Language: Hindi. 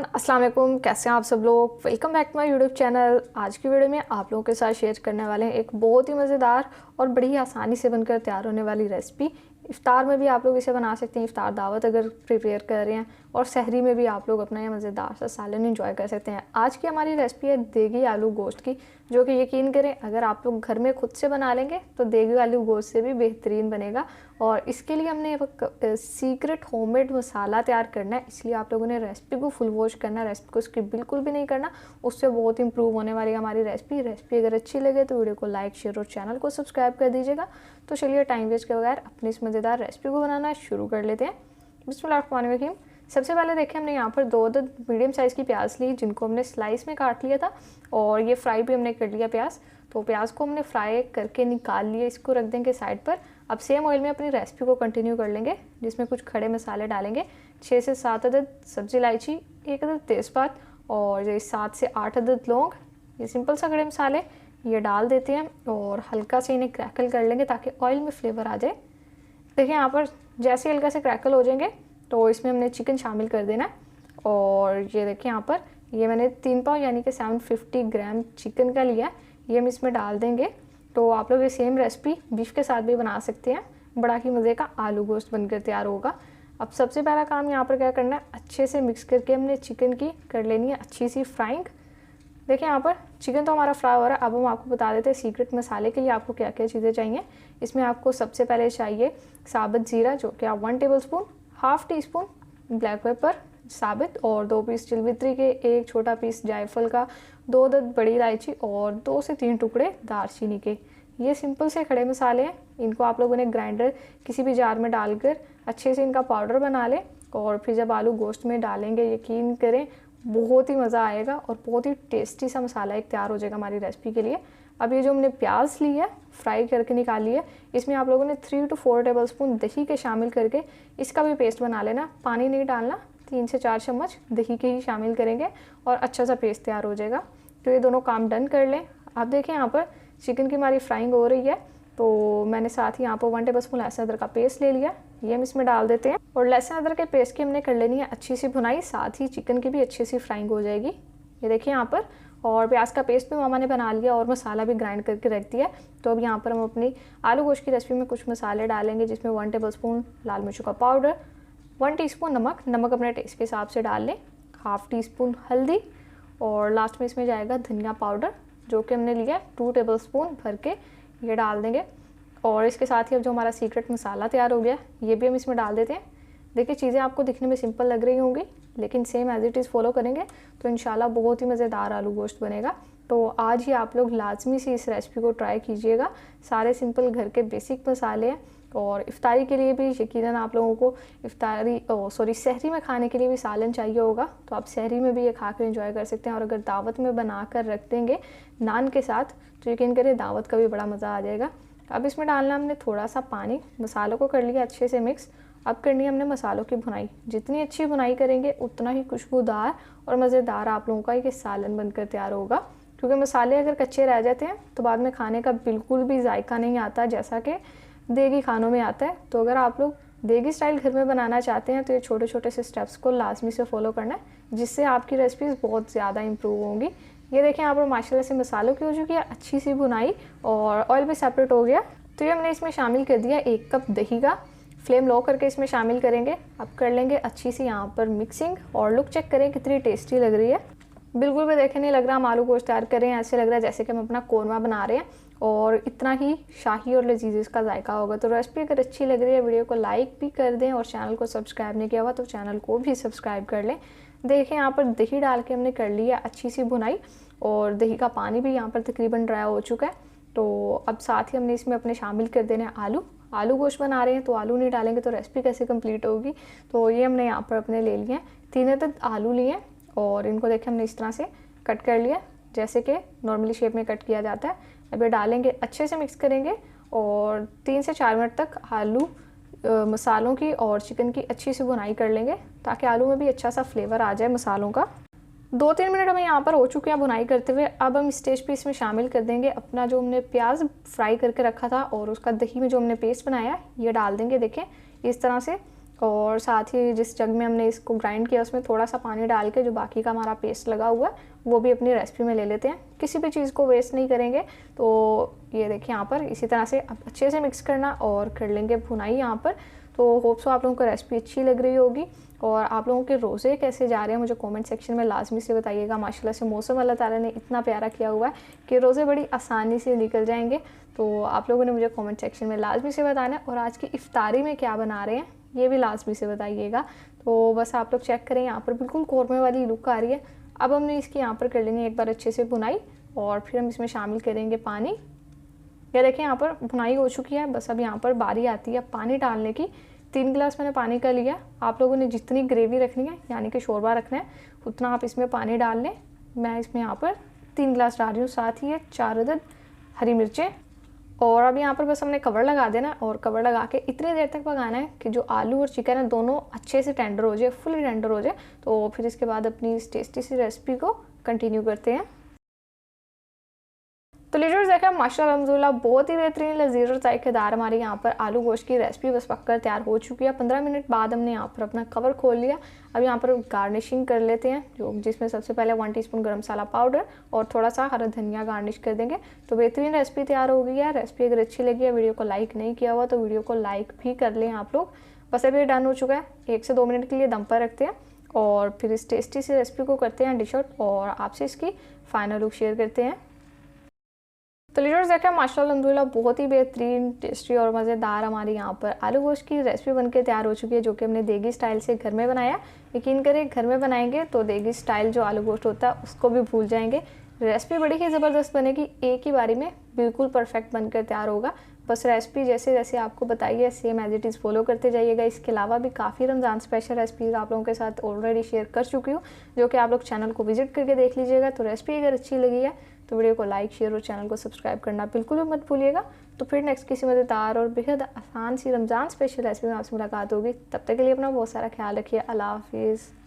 एवरीवन, अस्सलाम वालेकुम। कैसे हैं आप सब लोग। Welcome back to my YouTube channel. आज की वीडियो में आप लोगों के साथ शेयर करने वाले हैं एक बहुत ही मज़ेदार और बड़ी ही आसानी से बनकर तैयार होने वाली रेसिपी। इफ्तार में भी आप लोग इसे बना सकते हैं, इफ्तार दावत अगर प्रिपेयर कर रहे हैं, और सहरी में भी आप लोग अपना ये मज़ेदार सा सालन एंजॉय कर सकते हैं। आज की हमारी रेसिपी है देगी आलू गोश्त की, जो कि यकीन करें अगर आप लोग घर में खुद से बना लेंगे तो देगी आलू गोश्त से भी बेहतरीन बनेगा। और इसके लिए हमने एक सीक्रेट होममेड मसाला तैयार करना है, इसलिए आप लोगों ने रेसिपी को फुल वॉच करना है, रेसिपी को स्किप बिल्कुल भी नहीं करना। उससे बहुत इंप्रूव होने वाली है हमारी रेसिपी अगर अच्छी लगे तो वीडियो को लाइक, शेयर और चैनल को सब्सक्राइब कर दीजिएगा। तो चलिए टाइम वेस्ट के बगैर अपनी इस मज़ेदार रेसिपी को बनाना शुरू कर लेते हैं। बिस्मिल्लाहिर्रहमानिर्रहीम। सबसे पहले देखिए हमने यहाँ पर 2 अदद मीडियम साइज़ की प्याज ली, जिनको हमने स्लाइस में काट लिया था, और ये फ्राई भी हमने कर लिया प्याज। तो प्याज को हमने फ्राई करके निकाल लिया, इसको रख देंगे साइड पर। अब सेम ऑयल में अपनी रेसिपी को कंटिन्यू कर लेंगे, जिसमें कुछ खड़े मसाले डालेंगे। 6 से 7 अदद सब्ज़ी इलायची, 1 अदद तेज़पात और ये 7 से 8 अदद लौंग। ये सिंपल सा खड़े मसाले ये डाल देते हैं और हल्का से इन्हें क्रैकल कर लेंगे ताकि ऑयल में फ्लेवर आ जाए। देखिए यहाँ पर जैसे हल्का से क्रैकल हो जाएंगे तो इसमें हमने चिकन शामिल कर देना है। और ये देखिए यहाँ पर ये मैंने 3 पाव यानी कि 750 ग्राम चिकन का लिया है, ये हम इसमें डाल देंगे। तो आप लोग ये सेम रेसिपी बीफ के साथ भी बना सकते हैं, बड़ा ही मज़े का आलू गोश्त बनकर तैयार होगा। अब सबसे पहला काम यहाँ पर क्या करना है, अच्छे से मिक्स करके हमने चिकन की कर लेनी है अच्छी सी फ्राइंग। देखिए यहाँ पर चिकन तो हमारा फ्राई हो रहा है। अब हम आपको बता देते हैं सीक्रेट मसाले के लिए आपको क्या क्या चीज़ें चाहिए। इसमें आपको सबसे पहले चाहिए साबुत ज़ीरा, जो कि आप 1 table spoon, half tea spoon black pepper साबित, और 2 पीस चिलवित्री के, 1 छोटा पीस जायफल का, 2 अदद बड़ी इलायची और 2 से 3 टुकड़े दालचीनी के। ये सिंपल से खड़े मसाले हैं, इनको आप लोगों ने ग्राइंडर किसी भी जार में डालकर अच्छे से इनका पाउडर बना लें। और फिर जब आलू गोश्त में डालेंगे यकीन करें बहुत ही मज़ा आएगा और बहुत ही टेस्टी सा मसाला एक तैयार हो जाएगा हमारी रेसिपी के लिए। अब ये जो हमने प्याज ली है फ्राई करके निकाली है, इसमें आप लोगों ने 3 से 4 टेबल स्पून दही के शामिल करके इसका भी पेस्ट बना लेना। पानी नहीं डालना, 3 से 4 चम्मच दही के ही शामिल करेंगे और अच्छा सा पेस्ट तैयार हो जाएगा। तो ये दोनों काम डन कर लें। आप देखें यहाँ पर चिकन की हमारी फ्राइंग हो रही है, तो मैंने साथ ही यहाँ पर 1 टेबल स्पून लहसुन अदरक का पेस्ट ले लिया, ये हम इसमें डाल देते हैं। और लहसुन अदरक के पेस्ट की हमने कर लेनी है अच्छी सी भुनाई, साथ ही चिकन की भी अच्छी सी फ्राइंग हो जाएगी। ये देखिए यहाँ पर, और प्याज का पेस्ट भी मामा ने बना लिया और मसाला भी ग्राइंड करके रख दिया। तो अब यहाँ पर हम अपनी आलू गोश्त की रेसिपी में कुछ मसाले डालेंगे, जिसमें 1 टेबल स्पून लाल मिर्चों का पाउडर, 1 टीस्पून नमक अपने टेस्ट के हिसाब से डाल लें, हाफ़ टी स्पून हल्दी, और लास्ट में इसमें जाएगा धनिया पाउडर, जो कि हमने लिया 2 टेबल स्पून भर के, ये डाल देंगे। और इसके साथ ही अब जो हमारा सीक्रेट मसाला तैयार हो गया ये भी हम इसमें डाल देते हैं। देखिए चीज़ें आपको दिखने में सिंपल लग रही होंगी, लेकिन same as it is follow करेंगे तो इंशाल्लाह बहुत ही मज़ेदार आलू गोश्त बनेगा। तो आज ही आप लोग लाजमी से इस रेसिपी को ट्राई कीजिएगा। सारे सिंपल घर के बेसिक मसाले हैं, और इफ्तारी के लिए भी यकीनन आप लोगों को सहरी में खाने के लिए भी सालन चाहिए होगा, तो आप सहरी में भी ये खा कर इंजॉय कर सकते हैं। और अगर दावत में बना कर रख देंगे नान के साथ तो यकीन करें दावत का भी बड़ा मज़ा आ जाएगा। अब इसमें डालना हमने थोड़ा सा पानी, मसालों को कर लिया अच्छे से मिक्स। अब करनी है हमने मसालों की भुनाई। जितनी अच्छी भुनाई करेंगे उतना ही खुशबूदार और मज़ेदार आप लोगों का ये सालन बनकर तैयार होगा, क्योंकि मसाले अगर कच्चे रह जाते हैं तो बाद में खाने का बिल्कुल भी जायका नहीं आता, जैसा कि देगी खानों में आता है। तो अगर आप लोग देगी स्टाइल घर में बनाना चाहते हैं तो ये छोटे छोटे से स्टेप्स को लाजमी से फॉलो करना है, जिससे आपकी रेसिपीज़ बहुत ज़्यादा इंप्रूव होंगी। ये देखें यहाँ पर माशाल्लाह से मसालों की हो चुकी है अच्छी सी भुनाई, और ऑयल भी सेपरेट हो गया। तो ये हमने इसमें शामिल कर दिया 1 कप दही का, फ्लेम लो करके इसमें शामिल करेंगे। अब कर लेंगे अच्छी सी यहाँ पर मिक्सिंग, और लुक चेक करें कितनी टेस्टी लग रही है। बिल्कुल भी देखे नहीं लग रहा हम आलू गोश्त तैयार कर रहे हैं, ऐसे लग रहा है जैसे कि हम अपना कोरमा बना रहे हैं, और इतना ही शाही और लजीज इसका जायका होगा। तो रेसिपी अगर अच्छी लग रही है वीडियो को लाइक भी कर दें, और चैनल को सब्सक्राइब नहीं किया हुआ तो चैनल को भी सब्सक्राइब कर लें। देखें यहाँ पर दही डाल के हमने कर लिया अच्छी सी भुनाई, और दही का पानी भी यहाँ पर तकरीबन ड्राई हो चुका है। तो अब साथ ही हमने इसमें अपने शामिल कर देने आलू गोश्त बना रहे हैं, तो आलू नहीं डालेंगे तो रेसिपी कैसे कंप्लीट होगी। तो ये हमने यहाँ पर अपने ले लिए हैं 3 अदद आलू लिए हैं, और इनको देखें हमने इस तरह से कट कर लिया, जैसे कि नॉर्मली शेप में कट किया जाता है। अब ये डालेंगे, अच्छे से मिक्स करेंगे, और 3 से 4 मिनट तक आलू मसालों की और चिकन की अच्छी सी भुनाई कर लेंगे, ताकि आलू में भी अच्छा सा फ्लेवर आ जाए मसालों का। 2-3 मिनट हमें यहाँ पर हो चुके हैं भुनाई करते हुए। अब हम स्टेज पे इसमें शामिल कर देंगे अपना जो हमने प्याज फ्राई करके रखा था, और उसका दही में जो हमने पेस्ट बनाया ये डाल देंगे, देखें इस तरह से। और साथ ही जिस जग में हमने इसको ग्राइंड किया उसमें थोड़ा सा पानी डाल के जो बाकी का हमारा पेस्ट लगा हुआ है वो भी अपनी रेसिपी में ले लेते हैं। किसी भी चीज़ को वेस्ट नहीं करेंगे। तो ये देखिए यहाँ पर इसी तरह से अच्छे से मिक्स करना और कर लेंगे भुनाई यहाँ पर। तो होप सो आप लोगों को रेसिपी अच्छी लग रही होगी। और आप लोगों के रोज़े कैसे जा रहे हैं मुझे कमेंट सेक्शन में लाजमी से बताइएगा। माशाल्लाह से मौसम अल्लाह ताला ने इतना प्यारा किया हुआ है कि रोज़े बड़ी आसानी से निकल जाएंगे। तो आप लोगों ने मुझे कमेंट सेक्शन में लाजमी से बताना है। और आज की इफ्तारी में क्या बना रहे हैं ये भी लाजमी से बताइएगा। तो बस आप लोग चेक करें, यहाँ पर बिल्कुल कौरमे वाली लुक आ रही है। अब हमने इसकी यहाँ पर कर लेंगे एक बार अच्छे से भुनाई और फिर हम इसमें शामिल करेंगे पानी। ये देखें यहाँ पर भुनाई हो चुकी है। बस अब यहाँ पर बारी आती है पानी डालने की। 3 गिलास मैंने पानी का लिया। आप लोगों ने जितनी ग्रेवी रखनी है यानी कि शोरबा रखना है उतना आप इसमें पानी डाल लें। मैं इसमें यहाँ पर 3 गिलास डाल रही हूँ। साथ ही ये 4 अदद हरी मिर्चें। और अब यहाँ पर बस हमने कवर लगा देना है और कवर लगा के इतनी देर तक पकाना है कि जो आलू और चिकन है दोनों अच्छे से टेंडर हो जाए, फुली टेंडर हो जाए। तो फिर इसके बाद अपनी इस टेस्टी सी रेसिपी को कंटिन्यू करते हैं। तो लीडर्स देखा माशाल्लाह अल्हम्दुलिल्लाह बहुत ही बेहतरीन लजीज और जायकेदार हमारी यहाँ पर आलू गोश्त की रेसिपी बस पककर तैयार हो चुकी है। 15 मिनट बाद हमने यहाँ पर अपना कवर खोल लिया। अब यहाँ पर गार्निशिंग कर लेते हैं जो जिसमें सबसे पहले 1 टीस्पून गरम मसाला पाउडर और थोड़ा सा हरा धनिया गार्निश कर देंगे। तो बेहतरीन रेसिपी तैयार हो गई है। रेसिपी अगर अच्छी लगी है, वीडियो को लाइक नहीं किया हुआ तो वीडियो को लाइक भी कर लें आप लोग। बस अभी डन हो चुका है। 1 से 2 मिनट के लिए दम पर रखते हैं और फिर इस टेस्टी सी रेसिपी को करते हैं डिश आउट और आपसे इसकी फाइनल लुक शेयर करते हैं। तो लीडर्स देखें माशाल्लाह अल्हम्दुलिल्लाह बहुत ही बेहतरीन टेस्टी और मज़ेदार हमारी यहाँ पर आलू गोश्त की रेसिपी बनके तैयार हो चुकी है जो कि हमने देगी स्टाइल से घर में बनाया। यकीन करें घर में बनाएंगे तो देगी स्टाइल जो आलू गोश्त होता है उसको भी भूल जाएंगे। रेसिपी बड़ी ही ज़बरदस्त बनेगी, एक ही बारी में बिल्कुल परफेक्ट बनकर तैयार होगा। बस रेसिपी जैसे जैसे आपको बताइए same as it is follow करते जाइएगा। इसके अलावा भी काफ़ी रमज़ान स्पेशल रेसिपीज़ आप लोगों के साथ ऑलरेडी शेयर कर चुकी हूँ जो कि आप लोग चैनल को विजिट करके देख लीजिएगा। तो रेसिपी अगर अच्छी लगी है तो वीडियो को लाइक शेयर और चैनल को सब्सक्राइब करना बिल्कुल भी मत भूलिएगा। तो फिर नेक्स्ट किसी मज़ेदार और बेहद आसान सी रमज़ान स्पेशल रेसिपी में आपसे मुलाकात होगी। तब तक के लिए अपना बहुत सारा ख्याल रखिए। अल्लाह हाफिज़।